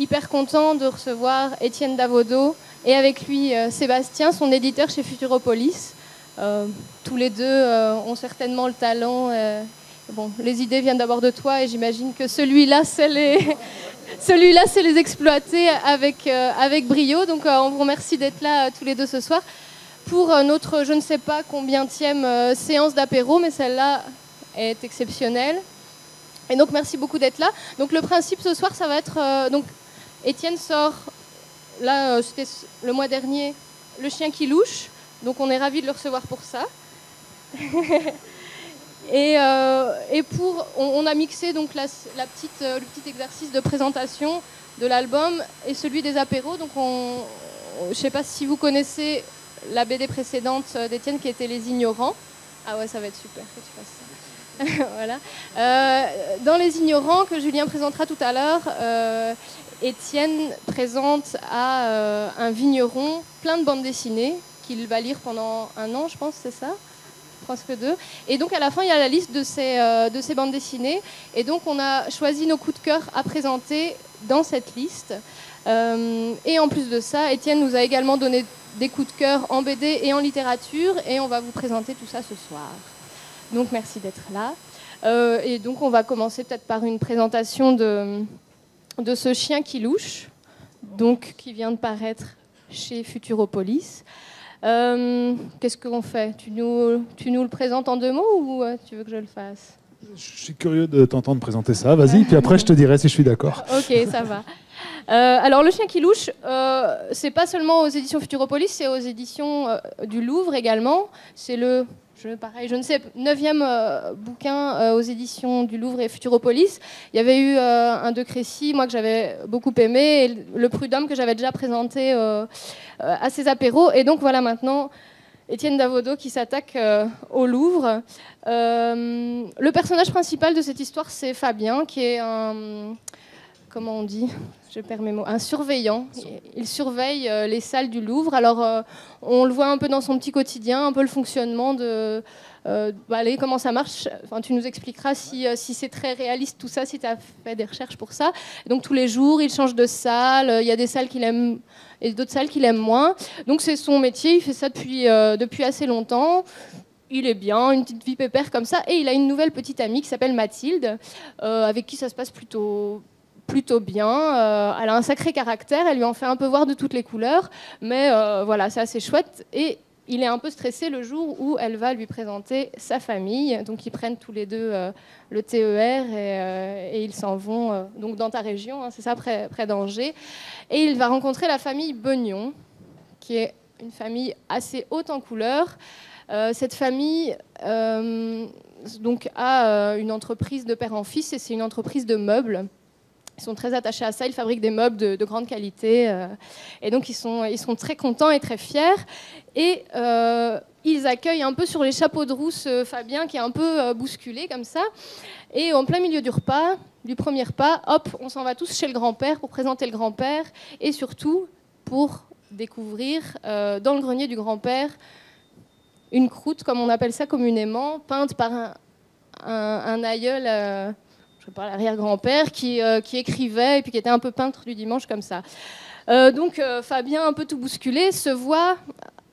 hyper content de recevoir Étienne Davodo et avec lui Sébastien, son éditeur chez Futuropolis. Tous les deux ont certainement le talent. Bon, les idées viennent d'abord de toi et j'imagine que celui-là, c'est les exploiter avec brio. Donc on vous remercie d'être là tous les deux ce soir pour notre je ne sais pas combienième séance d'apéro, mais celle-là est exceptionnelle. Et donc merci beaucoup d'être là. Donc le principe ce soir, ça va être... donc Étienne sort, là c'était le mois dernier, Le chien qui louche. Donc on est ravis de le recevoir pour ça. Et on a mixé donc le petit exercice de présentation de l'album et celui des apéros. Donc je ne sais pas si vous connaissez la BD précédente d'Étienne qui était Les Ignorants. Ah ouais, ça va être super que tu fasses ça. Voilà. Dans Les Ignorants, que Julien présentera tout à l'heure, Étienne présente à un vigneron plein de bandes dessinées qu'il va lire pendant 1 an, je pense, c'est ça ? Presque 2. Et donc à la fin, il y a la liste de ces bandes dessinées. Et donc on a choisi nos coups de cœur à présenter dans cette liste. Et en plus de ça, Étienne nous a également donné des coups de cœur en BD et en littérature. Et on va vous présenter tout ça ce soir. Donc merci d'être là. Et donc on va commencer peut-être par une présentation de ce chien qui louche, donc qui vient de paraître chez Futuropolis. Qu'est-ce qu'on fait ? Tu nous le présentes en 2 mots ou tu veux que je le fasse ? Je suis curieux de t'entendre présenter ça. Vas-y, puis après je te dirai si je suis d'accord. Ok, ça va. Alors Le chien qui louche, c'est pas seulement aux éditions Futuropolis, c'est aux éditions du Louvre également. C'est le 9e bouquin aux éditions du Louvre et Futuropolis. Il y avait eu un de Crécy, moi que j'avais beaucoup aimé, et le Prud'homme que j'avais déjà présenté à ces apéros. Et donc voilà maintenant Étienne Davodo qui s'attaque au Louvre. Le personnage principal de cette histoire, c'est Fabien, qui est un... Comment on dit ? Je perds mes mots. Un surveillant. Il surveille les salles du Louvre. Alors, on le voit un peu dans son petit quotidien, un peu le fonctionnement de... comment ça marche. Enfin, tu nous expliqueras si c'est très réaliste tout ça, si tu as fait des recherches pour ça. Donc, tous les jours, il change de salle. Il y a des salles qu'il aime et d'autres salles qu'il aime moins. Donc, c'est son métier. Il fait ça depuis assez longtemps. Il est bien, une petite vie pépère comme ça. Et il a une nouvelle petite amie qui s'appelle Mathilde, avec qui ça se passe plutôt bien. Elle a un sacré caractère, elle lui en fait un peu voir de toutes les couleurs, mais voilà, c'est assez chouette. Et il est un peu stressé le jour où elle va lui présenter sa famille. Donc ils prennent tous les deux le TER et ils s'en vont donc dans ta région, hein, c'est ça, près d'Angers. Et il va rencontrer la famille Beugnon, qui est une famille assez haute en couleurs. Cette famille donc a une entreprise de père en fils et c'est une entreprise de meubles. Ils sont très attachés à ça, ils fabriquent des meubles de grande qualité. Et donc ils sont très contents et très fiers. Et ils accueillent un peu sur les chapeaux de roue ce Fabien qui est un peu bousculé comme ça. Et en plein milieu du repas, du premier repas, hop, on s'en va tous chez le grand-père pour présenter le grand-père. Et surtout pour découvrir dans le grenier du grand-père une croûte, comme on appelle ça communément, peinte par un aïeul, je sais pas, l'arrière-grand-père, qui écrivait et puis qui était un peu peintre du dimanche comme ça. Donc Fabien, un peu tout bousculé, se voit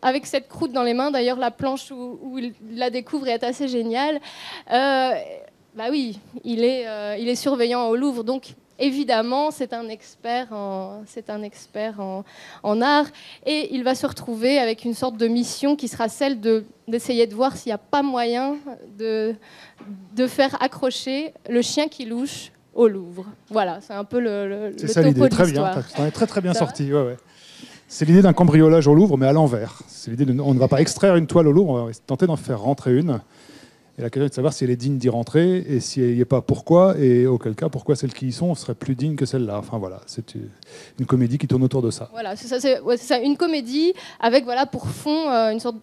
avec cette croûte dans les mains. D'ailleurs, la planche où il la découvre est assez géniale. Bah oui, il est surveillant au Louvre, donc évidemment, c'est un expert en art, et il va se retrouver avec une sorte de mission qui sera celle d'essayer de voir s'il n'y a pas moyen de faire accrocher le chien qui louche au Louvre. Voilà, c'est un peu le ça, topo de très l'histoire. bien, t'en es très bien sorti. Ouais. C'est l'idée d'un cambriolage au Louvre, mais à l'envers. C'est l'idée on ne va pas extraire une toile au Louvre, on va tenter d'en faire rentrer une. Et la question est de savoir si elle est digne d'y rentrer, et si elle n'y est pas, pourquoi, et auquel cas, pourquoi celles qui y sont seraient plus dignes que celles-là. Enfin voilà, c'est une comédie qui tourne autour de ça. Voilà, c'est ça, une comédie avec pour fond une sorte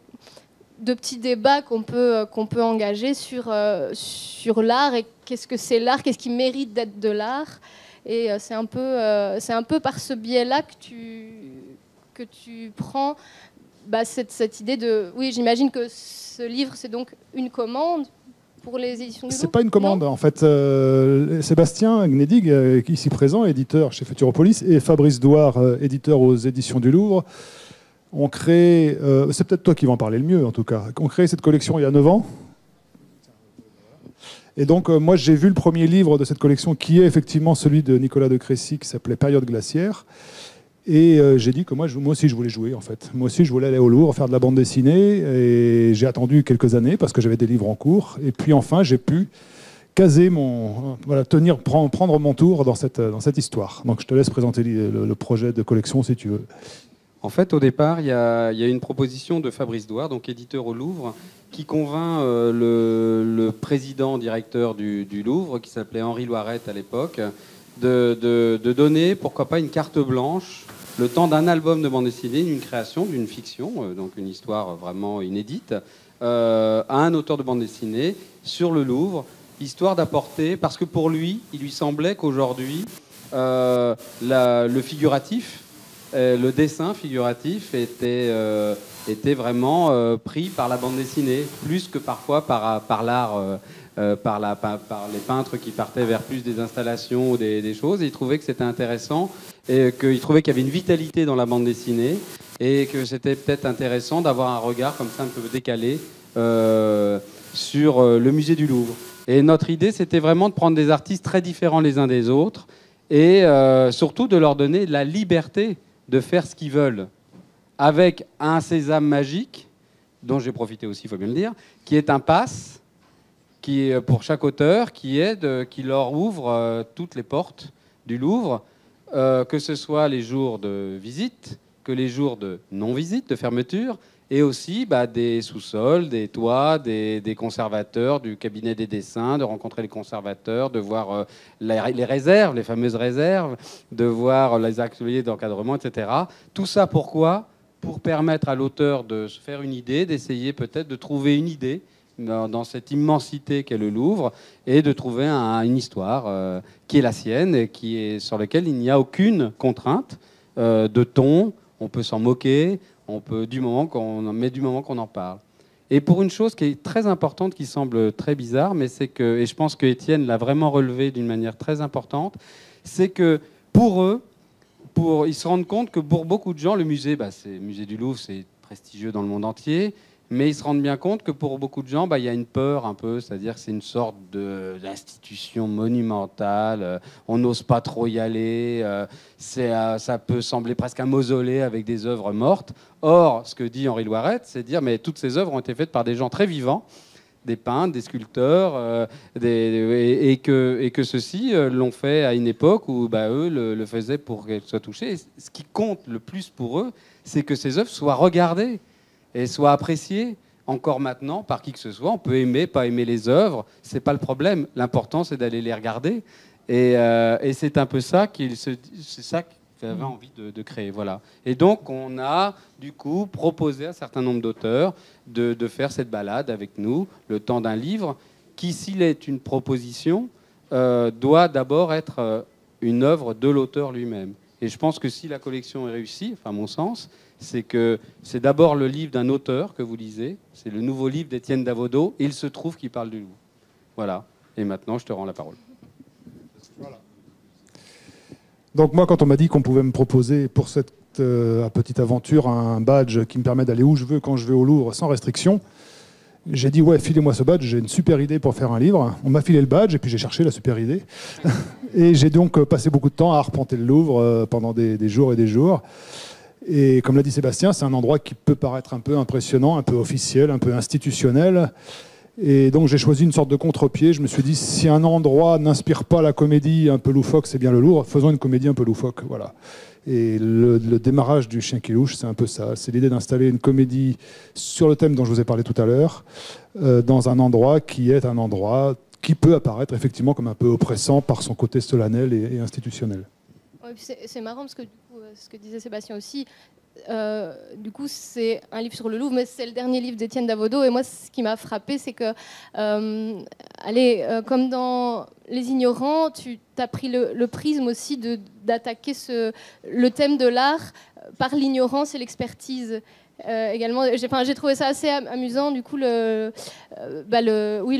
de petit débat qu'on peut engager sur l'art, et qu'est-ce que c'est l'art, qu'est-ce qui mérite d'être de l'art. Et c'est un peu par ce biais-là que tu prends cette idée de... Oui, j'imagine que ce livre, c'est donc une commande pour les éditions du Louvre? C'est pas une commande, en fait. Sébastien Gnedig, ici présent, éditeur chez Futuropolis, et Fabrice Douard, éditeur aux éditions du Louvre, ont créé, c'est peut-être toi qui vas en parler le mieux en tout cas, ont créé cette collection il y a 9 ans. Et donc moi j'ai vu le premier livre de cette collection qui est effectivement celui de Nicolas de Crécy qui s'appelait Période glaciaire. Et j'ai dit que moi aussi je voulais jouer en fait. Moi aussi je voulais aller au Louvre, faire de la bande dessinée. Et j'ai attendu quelques années parce que j'avais des livres en cours. Et puis enfin j'ai pu caser prendre mon tour dans cette histoire. Donc je te laisse présenter le projet de collection si tu veux. En fait, au départ, il y a une proposition de Fabrice Douard, donc éditeur au Louvre, qui convainc le président-directeur du Louvre, qui s'appelait Henri Loiret à l'époque, de donner, pourquoi pas, une carte blanche, le temps d'un album de bande dessinée, d'une création, d'une fiction, donc une histoire vraiment inédite, à un auteur de bande dessinée sur le Louvre, histoire d'apporter, parce que pour lui, il lui semblait qu'aujourd'hui, le figuratif, le dessin figuratif était vraiment pris par la bande dessinée, plus que parfois par l'art, par les peintres qui partaient vers plus des installations ou des choses. Et il trouvait que c'était intéressant et qu'il trouvait qu'il y avait une vitalité dans la bande dessinée et que c'était peut-être intéressant d'avoir un regard comme ça un peu décalé sur le musée du Louvre. Et notre idée, c'était vraiment de prendre des artistes très différents les uns des autres et surtout de leur donner la liberté de faire ce qu'ils veulent, avec un sésame magique, dont j'ai profité aussi, il faut bien le dire, qui est un pass, qui est pour chaque auteur, qui leur ouvre toutes les portes du Louvre, que ce soit les jours de visite, que les jours de non-visite, de fermeture, et aussi des sous-sols, des toits, des conservateurs, du cabinet des dessins, de rencontrer les conservateurs, de voir les réserves, les fameuses réserves, de voir les ateliers d'encadrement, etc. Tout ça pourquoi ? Pour permettre à l'auteur de se faire une idée, d'essayer peut-être de trouver une idée dans cette immensité qu'est le Louvre et de trouver une histoire qui est la sienne et sur laquelle il n'y a aucune contrainte de ton. On peut s'en moquer, du moment qu'on en parle. Et pour une chose qui est très importante, qui semble très bizarre, mais c'est que, et je pense que Étienne l'a vraiment relevé d'une manière très importante, c'est que pour eux, ils se rendent compte que pour beaucoup de gens, le musée du Louvre, c'est prestigieux dans le monde entier, mais ils se rendent bien compte que pour beaucoup de gens, il y a une peur un peu, c'est-à-dire que c'est une sorte d'institution monumentale, on n'ose pas trop y aller, ça peut sembler presque un mausolée avec des œuvres mortes. Or, ce que dit Henri Loiret, c'est dire mais toutes ces œuvres ont été faites par des gens très vivants, des peintres, des sculpteurs, et que ceux-ci l'ont fait à une époque où eux le faisaient pour qu'elles soient touchées. Et ce qui compte le plus pour eux, c'est que ces œuvres soient regardées et soient appréciées encore maintenant par qui que ce soit. On peut aimer, pas aimer les œuvres, c'est pas le problème. L'important, c'est d'aller les regarder. Et c'est un peu ça c'est ça qu'il avait envie de créer. Voilà. Et donc, on a du coup proposé à un certain nombre d'auteurs de faire cette balade avec nous, le temps d'un livre, qui, s'il est une proposition, doit d'abord être une œuvre de l'auteur lui-même. Et je pense que si la collection est réussie, enfin, à mon sens, c'est que c'est d'abord le livre d'un auteur que vous lisez, c'est le nouveau livre d'Étienne Davodo, et il se trouve qu'il parle du Louvre. Voilà. Et maintenant, je te rends la parole. Voilà. Donc moi, quand on m'a dit qu'on pouvait me proposer pour cette petite aventure un badge qui me permet d'aller où je veux, quand je veux au Louvre, sans restriction, j'ai dit ouais, filez-moi ce badge, j'ai une super idée pour faire un livre. On m'a filé le badge et puis j'ai cherché la super idée. Et j'ai donc passé beaucoup de temps à arpenter le Louvre pendant des jours et des jours. Et comme l'a dit Sébastien, c'est un endroit qui peut paraître un peu impressionnant, un peu officiel, un peu institutionnel. Et donc j'ai choisi une sorte de contre-pied. Je me suis dit, si un endroit n'inspire pas la comédie un peu loufoque, c'est bien le Louvre, faisons une comédie un peu loufoque. Voilà. Et le démarrage du Chien qui louche, c'est un peu ça. C'est l'idée d'installer une comédie sur le thème dont je vous ai parlé tout à l'heure, dans un endroit qui est un endroit qui peut apparaître effectivement comme un peu oppressant par son côté solennel et institutionnel. Ouais, c'est marrant parce que du coup, ce que disait Sébastien aussi, du coup, c'est un livre sur le Louvre, mais c'est le dernier livre d'Étienne Davodo. Et moi, ce qui m'a frappé, c'est que, comme dans Les Ignorants, tu as pris le prisme aussi d'attaquer le thème de l'art par l'ignorance et l'expertise. également. J'ai trouvé ça assez amusant, du coup, le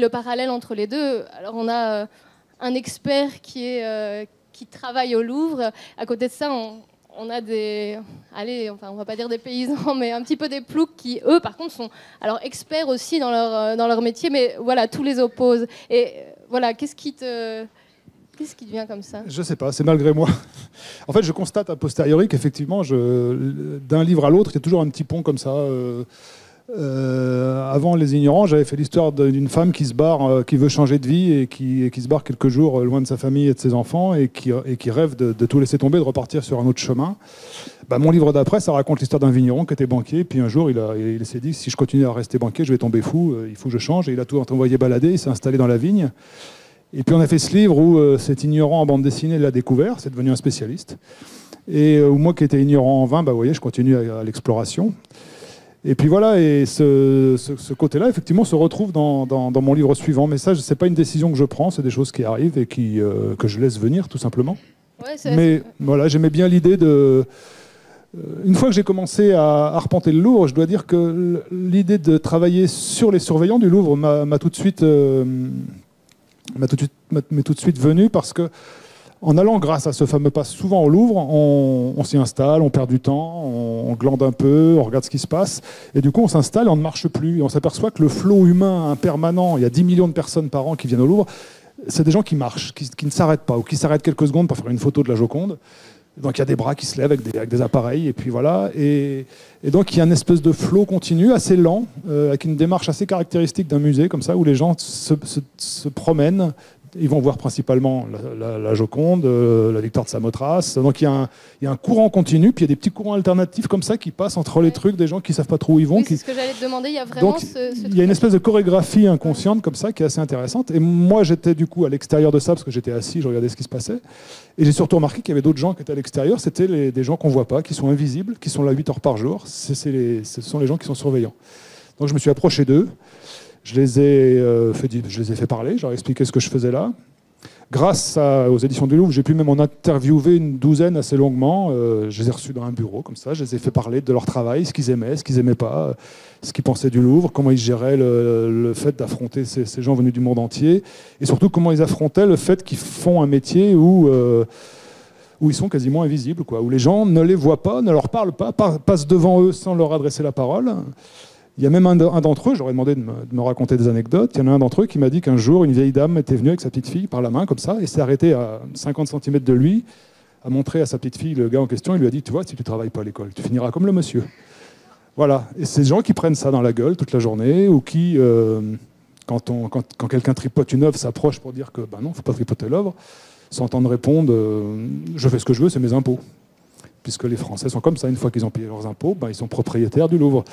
parallèle entre les deux. Alors, on a un expert qui travaille au Louvre. À côté de ça, on a on va pas dire des paysans, mais un petit peu des ploucs qui, eux, par contre, sont alors experts aussi dans leur métier, mais voilà, tous les opposent. Et voilà, qu'est-ce qui devient comme ça? Je sais pas, c'est malgré moi. En fait, je constate a posteriori qu'effectivement, d'un livre à l'autre, il y a toujours un petit pont comme ça. Avant Les Ignorants, j'avais fait l'histoire d'une femme qui se barre, qui veut changer de vie et qui se barre quelques jours loin de sa famille et de ses enfants et qui rêve de tout laisser tomber, de repartir sur un autre chemin. Mon livre d'après, ça raconte l'histoire d'un vigneron qui était banquier, puis un jour, il s'est dit, si je continue à rester banquier, je vais tomber fou, il faut que je change. Et il a tout envoyé balader, il s'est installé dans la vigne. Et puis on a fait ce livre où cet ignorant en bande dessinée l'a découvert, c'est devenu un spécialiste. Et moi qui étais ignorant en vin, vous voyez, je continue à l'exploration. Et puis voilà, et ce côté-là, effectivement, se retrouve dans mon livre suivant. Mais ça, ce n'est pas une décision que je prends, c'est des choses qui arrivent et que je laisse venir, tout simplement. Ouais, mais voilà, j'aimais bien l'idée de... Une fois que j'ai commencé à arpenter le Louvre, je dois dire que l'idée de travailler sur les surveillants du Louvre m'est tout de suite venue parce que en allant grâce à ce fameux passe souvent au Louvre, on s'y installe, on perd du temps, on glande un peu, on regarde ce qui se passe, et du coup on s'installe et on ne marche plus. Et on s'aperçoit que le flot humain impermanent, il y a 10 millions de personnes par an qui viennent au Louvre, c'est des gens qui marchent, qui ne s'arrêtent pas, ou qui s'arrêtent quelques secondes pour faire une photo de la Joconde. Donc il y a des bras qui se lèvent avec des appareils, et puis voilà. Et donc il y a une espèce de flot continu, assez lent, avec une démarche assez caractéristique d'un musée, comme ça, où les gens se promènent. Ils vont voir principalement la Joconde, la Victoire de Samothrace. Donc il y a un courant continu, puis il y a des petits courants alternatifs comme ça qui passent entre les trucs, des gens qui ne savent pas trop où ils vont. Oui, c'est ce que j'allais te demander, il y a vraiment donc, il y a une espèce de chorégraphie inconsciente comme ça qui est assez intéressante. Et moi j'étais du coup à l'extérieur de ça, parce que j'étais assis, je regardais ce qui se passait. Et j'ai surtout remarqué qu'il y avait d'autres gens qui étaient à l'extérieur. C'était des gens qu'on ne voit pas, qui sont invisibles, qui sont là 8 heures par jour. Ce sont les gens qui sont surveillants. Donc je me suis approché d'eux. Je les ai fait parler, je leur ai expliqué ce que je faisais là. Grâce aux éditions du Louvre, j'ai pu même en interviewer une douzaine assez longuement. Je les ai reçus dans un bureau, comme ça. Je les ai fait parler de leur travail, ce qu'ils aimaient, ce qu'ils n'aimaient pas, ce qu'ils pensaient du Louvre, comment ils géraient le fait d'affronter ces gens venus du monde entier, et surtout comment ils affrontaient le fait qu'ils font un métier où ils sont quasiment invisibles, où les gens ne les voient pas, ne leur parlent pas, passent devant eux sans leur adresser la parole. Il y a même un d'entre eux, j'aurais demandé de me raconter des anecdotes, il y en a un d'entre eux qui m'a dit qu'un jour, une vieille dame était venue avec sa petite fille par la main, comme ça, et s'est arrêtée à 50 cm de lui, a montré à sa petite fille le gars en question, et lui a dit, tu vois, si tu ne travailles pas à l'école, tu finiras comme le monsieur. Voilà, et ces gens qui prennent ça dans la gueule toute la journée, ou qui, quand quelqu'un tripote une œuvre, s'approche pour dire que, non, il ne faut pas tripoter l'œuvre, s'entendent répondre, je fais ce que je veux, c'est mes impôts. Puisque les Français sont comme ça, une fois qu'ils ont payé leurs impôts, ils sont propriétaires du Louvre.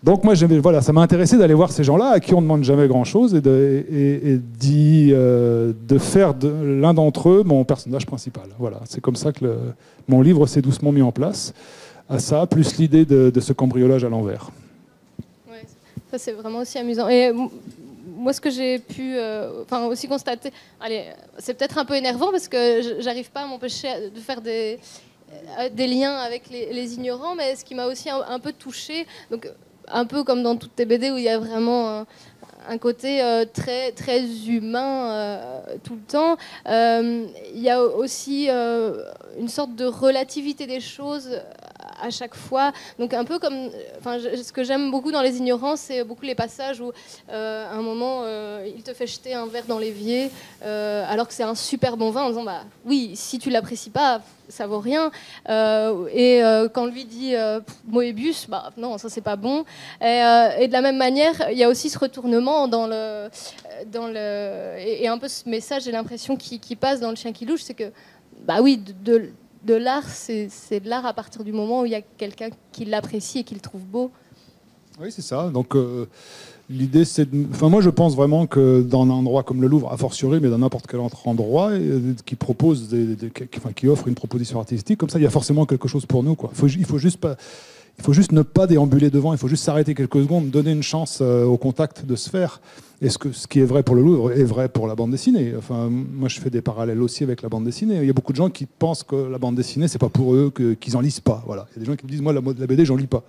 Donc moi, ça m'a intéressé d'aller voir ces gens-là à qui on ne demande jamais grand-chose et de faire de l'un d'entre eux mon personnage principal. Voilà, c'est comme ça que mon livre s'est doucement mis en place, à ça, plus l'idée de ce cambriolage à l'envers. Ouais, ça c'est vraiment aussi amusant. Et moi, ce que j'ai pu aussi constater, c'est peut-être un peu énervant parce que j'arrive pas à m'empêcher de faire des liens avec les ignorants, mais ce qui m'a aussi un peu touchée, donc un peu comme dans toutes tes BD où il y a vraiment un côté très, très humain tout le temps. Il y a aussi une sorte de relativité des choses à chaque fois. Donc un peu comme... ce que j'aime beaucoup dans Les Ignorants, c'est beaucoup les passages où à un moment, il te fait jeter un verre dans l'évier alors que c'est un super bon vin en disant oui, si tu l'apprécies pas, ça vaut rien. Quand lui dit Moebius, non, ça c'est pas bon. Et de la même manière, il y a aussi ce retournement et un peu ce message, j'ai l'impression, qui passe dans Le Chien qui louche, c'est que oui, de l'art, c'est de l'art à partir du moment où il y a quelqu'un qui l'apprécie et qui le trouve beau. Oui, c'est ça. Donc l'idée, c'est... moi, je pense vraiment que dans un endroit comme le Louvre, a fortiori, mais dans n'importe quel autre endroit, qui propose qui offre une proposition artistique, comme ça, il y a forcément quelque chose pour nous, quoi. Il faut juste ne pas déambuler devant, il faut juste s'arrêter quelques secondes, donner une chance au contact de se faire. Et ce qui est vrai pour le Louvre est vrai pour la bande dessinée. Moi, je fais des parallèles aussi avec la bande dessinée. Il y a beaucoup de gens qui pensent que la bande dessinée, c'est pas pour eux, qu'ils en lisent pas. Voilà. Il y a des gens qui me disent, moi, la BD, j'en lis pas.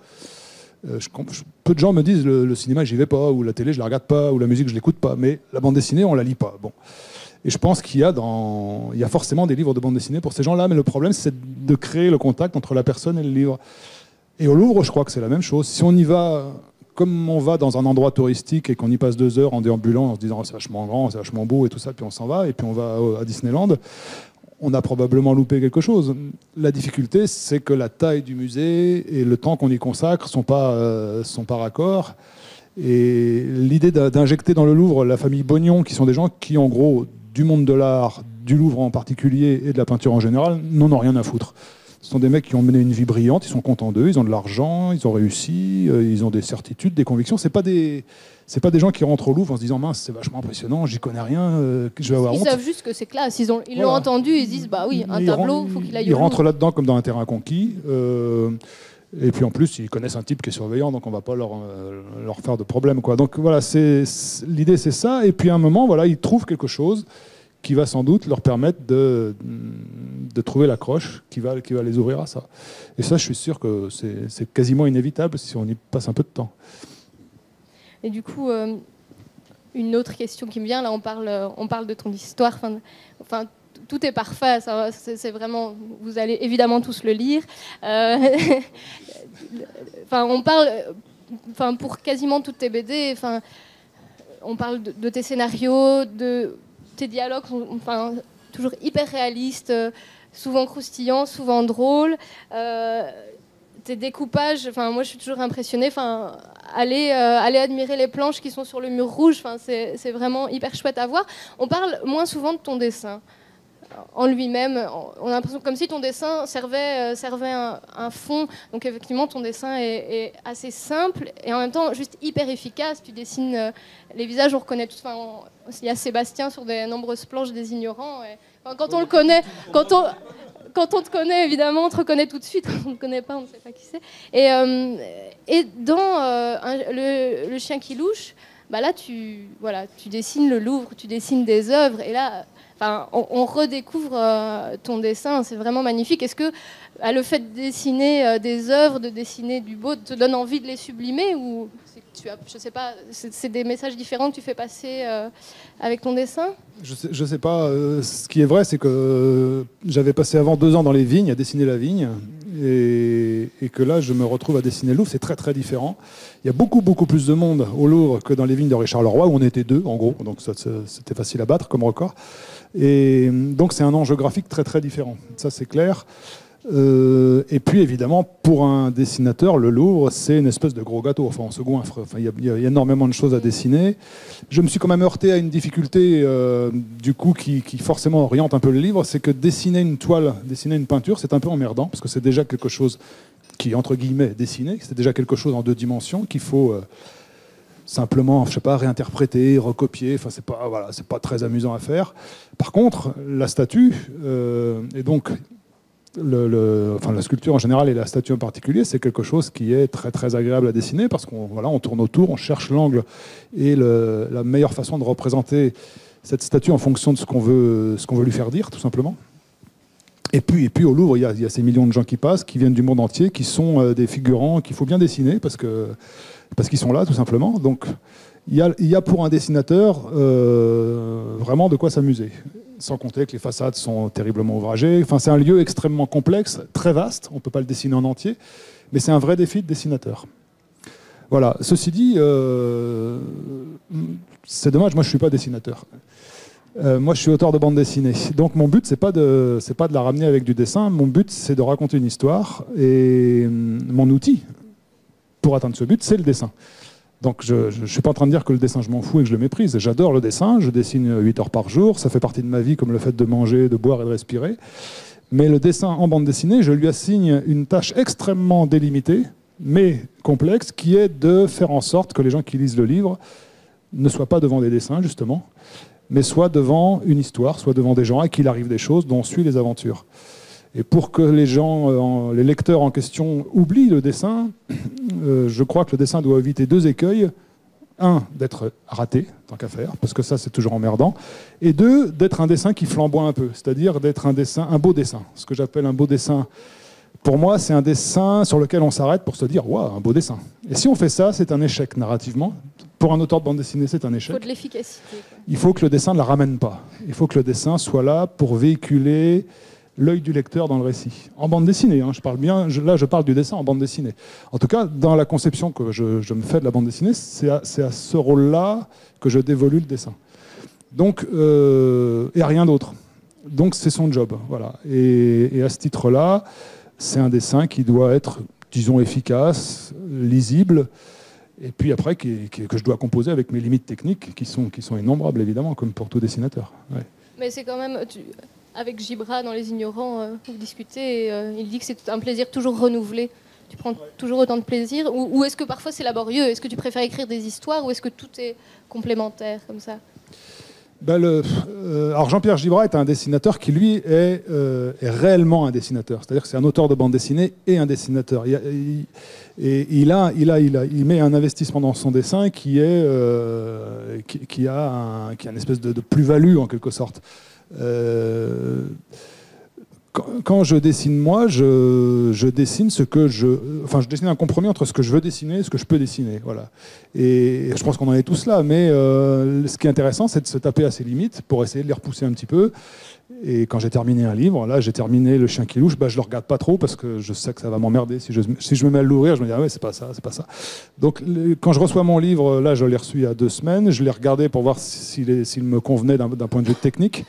Peu de gens me disent le cinéma, j'y vais pas, ou la télé, je la regarde pas, ou la musique, je l'écoute pas, mais la bande dessinée, on la lit pas. Bon. Et je pense qu'il y a forcément des livres de bande dessinée pour ces gens-là, mais le problème, c'est de créer le contact entre la personne et le livre. Et au Louvre, je crois que c'est la même chose. Si on y va, comme on va dans un endroit touristique et qu'on y passe 2 heures en déambulant, en se disant c'est vachement grand, c'est vachement beau et tout ça, puis on s'en va, et puis on va à Disneyland, on a probablement loupé quelque chose. La difficulté, c'est que la taille du musée et le temps qu'on y consacre sont pas raccords. Et l'idée d'injecter dans le Louvre la famille Bognon, qui sont des gens qui, en gros, du monde de l'art, du Louvre en particulier et de la peinture en général, n'en ont rien à foutre. Ce sont des mecs qui ont mené une vie brillante, ils sont contents d'eux, ils ont de l'argent, ils ont réussi, ils ont des certitudes, des convictions. C'est pas des gens qui rentrent au Louvre en se disant mince, c'est vachement impressionnant, j'y connais rien, je vais avoir honte. Ils savent juste que c'est classe, ils l'ont entendu, ils se disent bah oui, un tableau, il faut qu'il aille au Louvre. Ils rentrent là-dedans comme dans un terrain conquis. Et puis en plus, ils connaissent un type qui est surveillant, donc on ne va pas leur faire de problème, quoi. Donc voilà, l'idée c'est ça. Et puis à un moment, voilà, ils trouvent quelque chose qui va sans doute leur permettre de trouver l'accroche qui va les ouvrir à ça. Et ça, je suis sûr que c'est quasiment inévitable si on y passe un peu de temps. Et du coup, une autre question qui me vient, là on parle de ton histoire, enfin tout est parfait, c'est vraiment, vous allez évidemment tous le lire. On parle, pour quasiment toutes tes BD, on parle de tes scénarios, de tes dialogues, toujours hyper réalistes, souvent croustillants, souvent drôles. Tes découpages, moi je suis toujours impressionnée. Aller admirer les planches qui sont sur le mur rouge, c'est vraiment hyper chouette à voir. On parle moins souvent de ton dessin en lui-même. On a l'impression comme si ton dessin servait un fond. Donc effectivement, ton dessin est assez simple et en même temps juste hyper efficace. Tu dessines les visages, on reconnaît tout. Il y a Sébastien sur des nombreuses planches des ignorants. Quand on le connaît, quand on te connaît, évidemment, on te reconnaît tout de suite. Quand on ne te connaît pas, on ne sait pas qui c'est. Et dans le chien qui louche, là, tu dessines le Louvre, tu dessines des œuvres. Et là, on redécouvre ton dessin. C'est vraiment magnifique. Est-ce que le fait de dessiner des œuvres, de dessiner du beau, te donne envie de les sublimer ou je sais pas, c'est des messages différents que tu fais passer avec ton dessin? Je sais pas. Ce qui est vrai, c'est que j'avais passé avant 2 ans dans les vignes, à dessiner la vigne, et que là, je me retrouve à dessiner le Louvre. C'est très très différent. Il y a beaucoup plus de monde au Louvre que dans les vignes de Richard Leroy, où on était 2 en gros, donc c'était facile à battre comme record. Et donc c'est un enjeu graphique très très différent. Ça c'est clair. Et puis évidemment, pour un dessinateur, le Louvre, c'est une espèce de gros gâteau. On se goinfre. Il y a énormément de choses à dessiner. Je me suis quand même heurté à une difficulté, du coup, qui forcément oriente un peu le livre, c'est que dessiner une toile, dessiner une peinture, c'est un peu emmerdant, parce que c'est déjà quelque chose qui, entre guillemets, dessiné. C'est déjà quelque chose en 2 dimensions qu'il faut simplement, je sais pas, réinterpréter, recopier. C'est pas très amusant à faire. Par contre, la statue, et donc la sculpture en général et la statue en particulier, c'est quelque chose qui est très très agréable à dessiner parce qu'on tourne autour, on cherche l'angle et la meilleure façon de représenter cette statue en fonction de ce qu'on veut lui faire dire, tout simplement. Et puis au Louvre, il y a ces millions de gens qui passent, qui viennent du monde entier, qui sont des figurants qu'il faut bien dessiner parce qu'ils sont là, tout simplement. Donc il y a pour un dessinateur vraiment de quoi s'amuser. Sans compter que les façades sont terriblement ouvragées. C'est un lieu extrêmement complexe, très vaste. On ne peut pas le dessiner en entier, mais c'est un vrai défi de dessinateur. Voilà. Ceci dit, c'est dommage, moi je ne suis pas dessinateur. Moi je suis auteur de bande dessinée. Donc mon but, c'est pas de la ramener avec du dessin. Mon but, c'est de raconter une histoire. Et mon outil pour atteindre ce but, c'est le dessin. Donc je ne suis pas en train de dire que le dessin, je m'en fous et que je le méprise. J'adore le dessin, je dessine 8 heures par jour, ça fait partie de ma vie comme le fait de manger, de boire et de respirer. Mais le dessin en bande dessinée, je lui assigne une tâche extrêmement délimitée, mais complexe, qui est de faire en sorte que les gens qui lisent le livre ne soient pas devant des dessins, justement, mais soient devant une histoire, soient devant des gens à qui il arrive des choses dont on suit les aventures. Et pour que les lecteurs en question oublient le dessin, je crois que le dessin doit éviter 2 écueils. 1, d'être raté, tant qu'à faire, parce que ça c'est toujours emmerdant. Et 2, d'être un dessin qui flamboie un peu, c'est-à-dire d'être un beau dessin. Ce que j'appelle un beau dessin, pour moi, c'est un dessin sur lequel on s'arrête pour se dire « Waouh, un beau dessin ». Et si on fait ça, c'est un échec narrativement. Pour un auteur de bande dessinée, c'est un Il échec. faut de l'efficacité, quoi. Il faut que le dessin ne la ramène pas. Il faut que le dessin soit là pour véhiculer l'œil du lecteur dans le récit. En bande dessinée, hein, je parle bien. Là, je parle du dessin en bande dessinée. En tout cas, dans la conception que je me fais de la bande dessinée, c'est à ce rôle-là que je dévolue le dessin. Donc, et à rien d'autre. Donc, c'est son job. Voilà. Et à ce titre-là, c'est un dessin qui doit être, disons, efficace, lisible, et puis après, que je dois composer avec mes limites techniques, qui sont innombrables, évidemment, comme pour tout dessinateur. Ouais. Mais c'est quand même... Avec Gibra, dans Les Ignorants, vous discutez, et, il dit que c'est un plaisir toujours renouvelé. Tu prends toujours autant de plaisir, ou est-ce que parfois c'est laborieux? Est-ce que tu préfères écrire des histoires, ou est-ce que tout est complémentaire, comme ça? Alors Jean-Pierre Gibra est un dessinateur qui, lui, est réellement un dessinateur. C'est-à-dire que c'est un auteur de bande dessinée et un dessinateur. Il met un investissement dans son dessin qui a une espèce de plus-value, en quelque sorte. Quand je dessine, moi, je dessine je dessine un compromis entre ce que je veux dessiner et ce que je peux dessiner. Voilà. Et je pense qu'on en est tous là. Mais ce qui est intéressant, c'est de se taper à ses limites pour essayer de les repousser un petit peu. Et quand j'ai terminé un livre, là, j'ai terminé Le Chien qui louche, je le regarde pas trop parce que je sais que ça va m'emmerder. Si je me mets à l'ouvrir, je me dis ah ouais, c'est pas ça. Donc quand je reçois mon livre, là, je l'ai reçu il y a 2 semaines. Je l'ai regardé pour voir s'il me convenait d'un point de vue technique,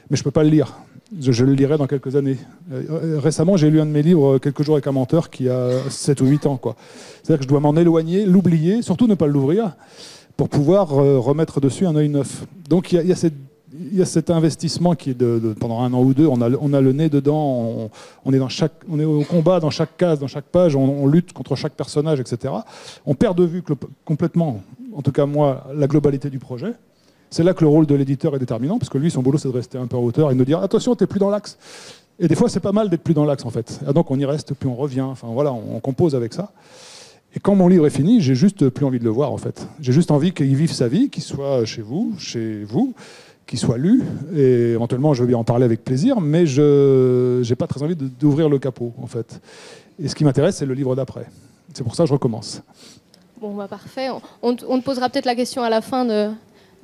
mais je peux pas le lire. Je le lirai dans quelques années. Récemment, j'ai lu un de mes livres, Quelques jours avec un menteur, qui a 7 ou 8 ans. C'est-à-dire que je dois m'en éloigner, l'oublier, surtout ne pas l'ouvrir, pour pouvoir remettre dessus un œil neuf. Donc il y a cet investissement qui est pendant 1 an ou 2, on a le nez dedans, on est au combat dans chaque case, dans chaque page, on lutte contre chaque personnage, etc. On perd de vue complètement, en tout cas moi, la globalité du projet. C'est là que le rôle de l'éditeur est déterminant, parce que lui, son boulot, c'est de rester un peu en hauteur et de nous dire « Attention, t'es plus dans l'axe ». Et des fois, c'est pas mal d'être plus dans l'axe, en fait. Et donc, on y reste, puis on revient. Enfin, voilà, on compose avec ça. Et quand mon livre est fini, j'ai juste plus envie de le voir, en fait. J'ai juste envie qu'il vive sa vie, qu'il soit chez vous, qu'il soit lu. Et éventuellement, je veux bien en parler avec plaisir, mais je n'ai pas très envie d'ouvrir le capot, en fait. Et ce qui m'intéresse, c'est le livre d'après. C'est pour ça que je recommence. Bon, bah parfait. On te posera peut-être la question à la fin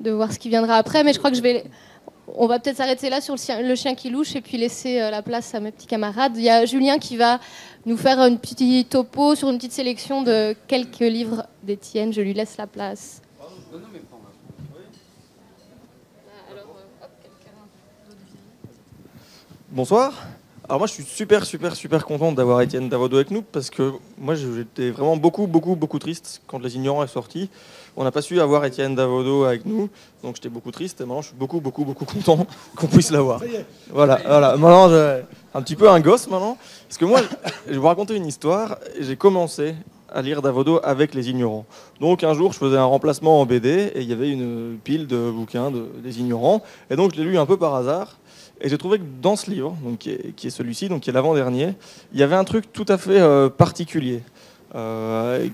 de voir ce qui viendra après, mais je crois que on va peut-être s'arrêter là sur le chien qui louche et puis laisser la place à mes petits camarades. Il y a Julien qui va nous faire une petite topo sur une petite sélection de quelques livres d'Étienne. Je lui laisse la place. Bonsoir. Alors moi je suis super content d'avoir Étienne Davodo avec nous parce que moi j'étais vraiment beaucoup triste quand Les Ignorants est sorti. On n'a pas su avoir Étienne Davodo avec nous, donc j'étais beaucoup triste et maintenant je suis beaucoup content qu'on puisse l'avoir. Voilà. Maintenant un petit peu un gosse maintenant, parce que moi je vais vous raconter une histoire. J'ai commencé à lire Davodo avec Les Ignorants. Donc un jour je faisais un remplacement en BD et il y avait une pile de bouquins des Ignorants et donc je l'ai lu un peu par hasard. Et j'ai trouvé que dans ce livre, donc, qui est celui-ci, donc qui est l'avant-dernier, il y avait un truc tout à fait particulier,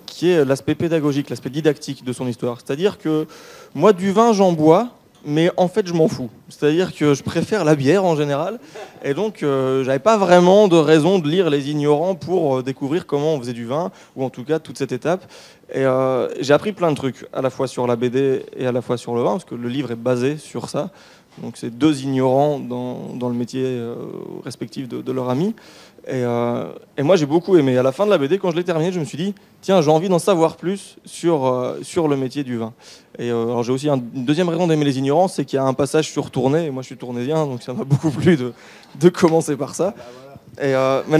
qui est l'aspect pédagogique, l'aspect didactique de son histoire. C'est-à-dire que moi, du vin, j'en bois, mais en fait, je m'en fous. C'est-à-dire que je préfère la bière en général, et donc j'avais pas vraiment de raison de lire Les Ignorants pour découvrir comment on faisait du vin, ou en tout cas toute cette étape. Et j'ai appris plein de trucs, à la fois sur la BD et à la fois sur le vin, parce que le livre est basé sur ça. Donc c'est 2 ignorants dans le métier respectif de leur ami. Et moi j'ai beaucoup aimé. À la fin de la BD, quand je l'ai terminé, je me suis dit tiens, j'ai envie d'en savoir plus sur le métier du vin. Et alors j'ai aussi une deuxième raison d'aimer Les Ignorants, c'est qu'il y a un passage sur Tournai. Et moi je suis tournaisien, donc ça m'a beaucoup plu de commencer par ça. Et mais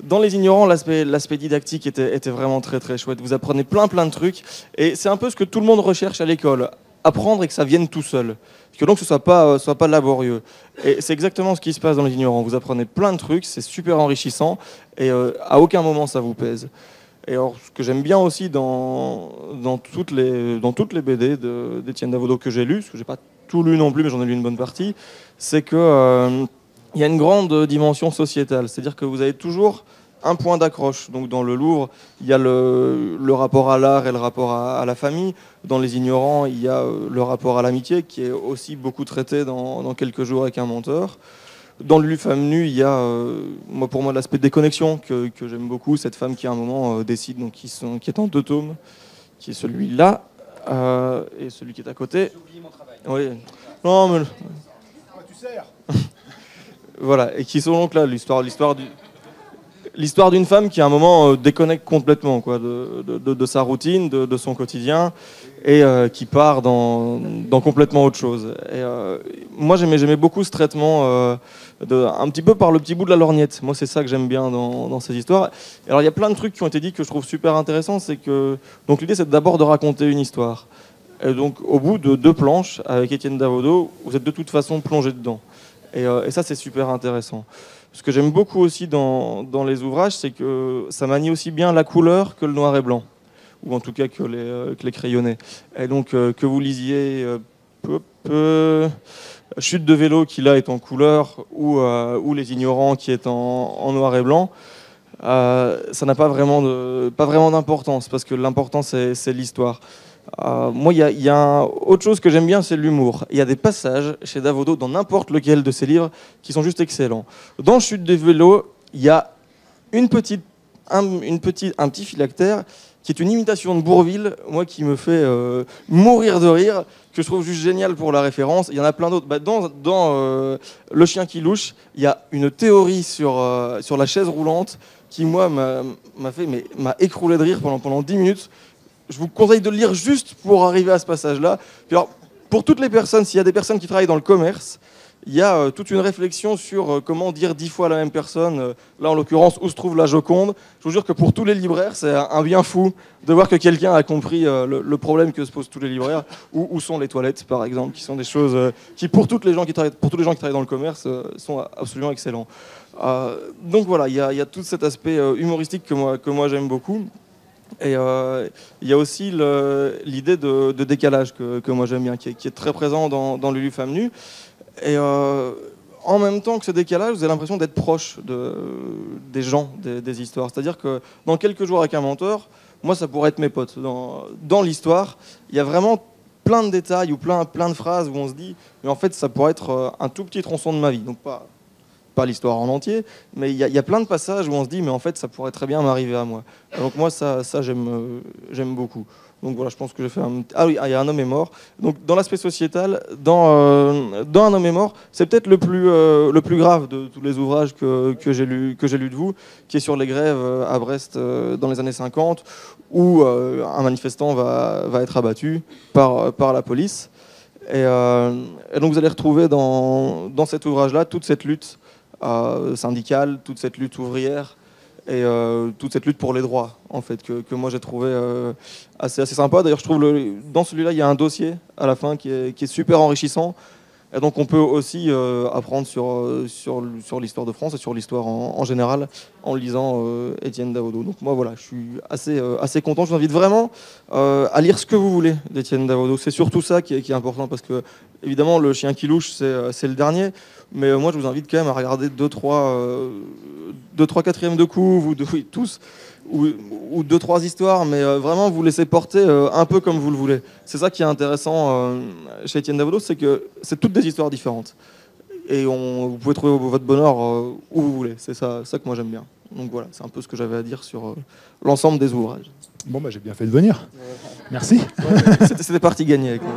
dans Les Ignorants, l'aspect didactique était vraiment très chouette. Vous apprenez plein de trucs. Et c'est un peu ce que tout le monde recherche à l'école. Apprendre et que ça vienne tout seul. Que donc ce soit pas laborieux. Et c'est exactement ce qui se passe dans Les Ignorants. Vous apprenez plein de trucs, c'est super enrichissant, et à aucun moment ça vous pèse. Et alors, ce que j'aime bien aussi dans toutes les BD d'Étienne Davodo que j'ai lues, parce que j'ai pas tout lu non plus, mais j'en ai lu une bonne partie, c'est que il y a une grande dimension sociétale. C'est-à-dire que vous avez toujours un point d'accroche. Donc dans le Louvre, il y a le rapport à l'art et le rapport à la famille. Dans Les Ignorants, il y a le rapport à l'amitié, qui est aussi beaucoup traité dans Quelques jours avec un menteur. Dans Lulu Femme Nue, il y a pour moi l'aspect déconnexion que j'aime beaucoup. Cette femme qui à un moment décide, donc, qui est en 2 tomes, qui est celui-là et celui qui est à côté. J'ai oublié mon travail. Oui. Non, mais... Tu sers. Voilà, et qui sont donc là l'histoire d'une femme qui à un moment déconnecte complètement quoi, de sa routine, de son quotidien, et qui part dans complètement autre chose. Et moi j'aimais beaucoup ce traitement un petit peu par le petit bout de la lorgnette. Moi c'est ça que j'aime bien dans ces histoires. Et alors il y a plein de trucs qui ont été dit que je trouve super intéressants. C'est que donc l'idée c'est d'abord de raconter une histoire. Et donc au bout de 2 planches avec Étienne Davodo, vous êtes de toute façon plongé dedans. Et ça c'est super intéressant. Ce que j'aime beaucoup aussi dans les ouvrages, c'est que ça manie aussi bien la couleur que le noir et blanc, ou en tout cas que les crayonnés. Et donc que vous lisiez Chute de vélo qui là est en couleur, ou Les Ignorants qui est en noir et blanc, ça n'a pas vraiment d'importance, parce que l'important c'est l'histoire. Moi, il y a autre chose que j'aime bien, c'est l'humour. Il y a des passages chez Davodo, dans n'importe lequel de ses livres, qui sont juste excellents. Dans Chute de vélo, il y a un petit phylactère qui est une imitation de Bourvil, moi qui me fait mourir de rire, que je trouve juste génial pour la référence. Il y en a plein d'autres. Dans Le chien qui louche, il y a une théorie sur la chaise roulante qui, moi, m'a écroulé de rire pendant 10 minutes. Je vous conseille de le lire juste pour arriver à ce passage-là. Puis alors, pour toutes les personnes, s'il y a des personnes qui travaillent dans le commerce, il y a toute une réflexion sur comment dire 10 fois la même personne. Là, en l'occurrence, où se trouve la Joconde. Je vous jure que pour tous les libraires, c'est un bien fou de voir que quelqu'un a compris le problème que se posent tous les libraires. Où sont les toilettes, par exemple, qui sont des choses qui, pour tous les gens qui travaillent dans le commerce, sont absolument excellents. Donc voilà, il y a tout cet aspect humoristique que moi j'aime beaucoup. Et il y a aussi l'idée de décalage que moi j'aime bien, qui est très présent dans Lulu Femme Nue. Et en même temps que ce décalage, vous avez l'impression d'être proche des gens, des histoires. C'est-à-dire que dans Quelques jours avec un menteur, moi ça pourrait être mes potes. Dans l'histoire, il y a vraiment plein de détails ou plein de phrases où on se dit, mais en fait ça pourrait être un tout petit tronçon de ma vie. Donc pas l'histoire en entier, mais il y a plein de passages où on se dit mais en fait ça pourrait très bien m'arriver à moi. Donc moi ça j'aime beaucoup. Donc voilà, je pense que j'ai fait Ah oui, il y a Un homme est mort. Donc dans l'aspect sociétal, dans Un homme est mort, c'est peut-être le plus grave de tous les ouvrages que j'ai lu de vous, qui est sur les grèves à Brest dans les années 50, où un manifestant va être abattu par la police. Et donc vous allez retrouver dans cet ouvrage-là toute cette lutte syndicale, toute cette lutte ouvrière et toute cette lutte pour les droits, en fait, que moi j'ai trouvé assez sympa. D'ailleurs, je trouve dans celui-là, il y a un dossier à la fin qui est super enrichissant. Et donc on peut aussi apprendre sur l'histoire de France et sur l'histoire en général en lisant Étienne Davodo. Donc moi voilà, je suis assez content. Je vous invite vraiment à lire ce que vous voulez d'Étienne Davodo. C'est surtout ça qui est important, parce que évidemment Le chien qui louche c'est le dernier, mais moi je vous invite quand même à regarder 2-3 quatrièmes de couve, oui, tous, ou 2-3 histoires, mais vraiment vous laissez porter un peu comme vous le voulez. C'est ça qui est intéressant chez Étienne Davodo, c'est que c'est toutes des histoires différentes. Et vous pouvez trouver votre bonheur où vous voulez. C'est ça que moi j'aime bien. Donc voilà, c'est un peu ce que j'avais à dire sur l'ensemble des ouvrages. Bon, j'ai bien fait de venir. Merci. C'était parti gagner avec moi.